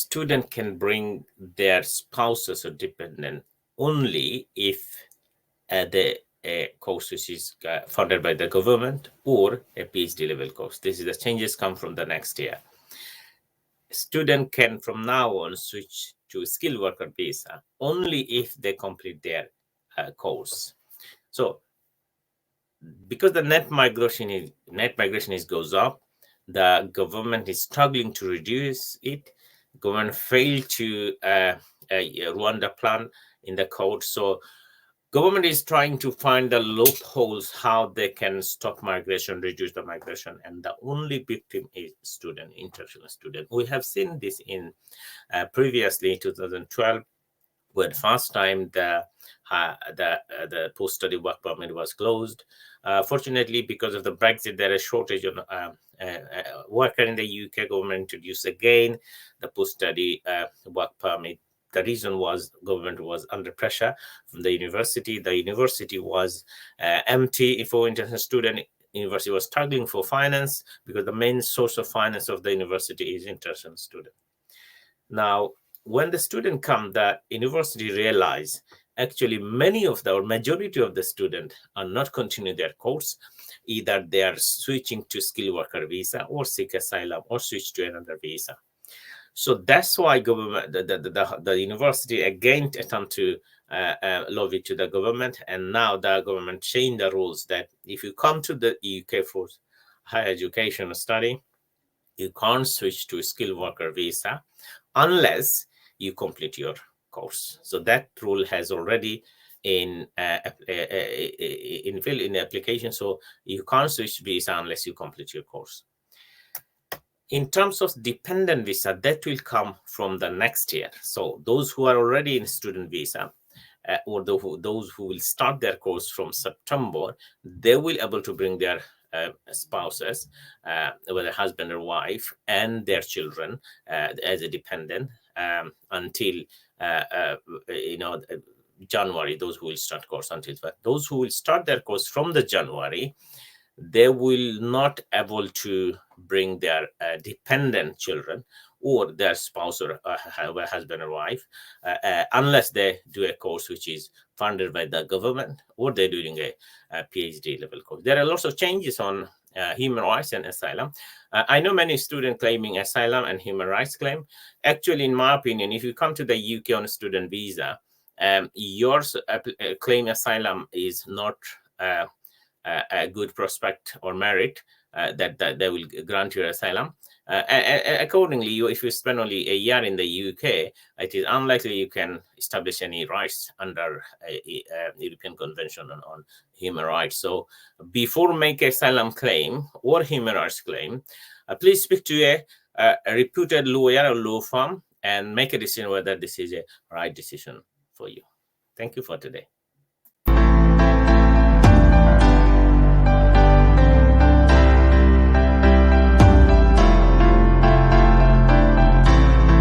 student can bring their spouses or dependent only if the course which is funded by the government or a PhD level course. This is the changes come from the next year. Student can from now on switch to skilled worker visa only if they complete their course. So because the net migration goes up, the government is struggling to reduce it. Government failed to run the plan in the code. So government is trying to find the loopholes how they can stop migration, reduce the migration, and the only victim is student, international student. We have seen this in previously 2012, when first time the post-study work permit was closed. Fortunately, because of the Brexit, there is shortage of worker in the UK. Government introduced again the post-study work permit. The reason was government was under pressure from the university. The university was empty for international student. University was struggling for finance because the main source of finance of the university is international student. Now, when the student come, the university realize actually many of the or majority of the student are not continuing their course. Either they are switching to skilled worker visa or seek asylum or switch to another visa. So that's why government, the university again attempt to lobby to the government, and now the government changed the rules that if you come to the UK for higher education study, you can't switch to a skilled worker visa unless you complete your course. So that rule has already in fill in the application. So you can't switch visa unless you complete your course. In terms of dependent visa, that will come from the next year. So those who are already in student visa, or those who will start their course from September, they will able to bring their spouses, whether husband or wife, and their children as a dependent until January. Those who will start course until those who will start their course from the January, they will not able to bring their dependent children or their spouse or husband or wife unless they do a course which is funded by the government or they're doing a PhD level course. There are lots of changes on human rights and asylum. I know many students claiming asylum and human rights claim. Actually, in my opinion, if you come to the UK on a student visa, your claim asylum is not a good prospect or merit that they will grant you asylum. Accordingly, if you spend only a year in the UK, it is unlikely you can establish any rights under a European Convention on Human Rights. So before make asylum claim or human rights claim, please speak to a reputed lawyer or law firm and make a decision whether this is a right decision for you. Thank you for today.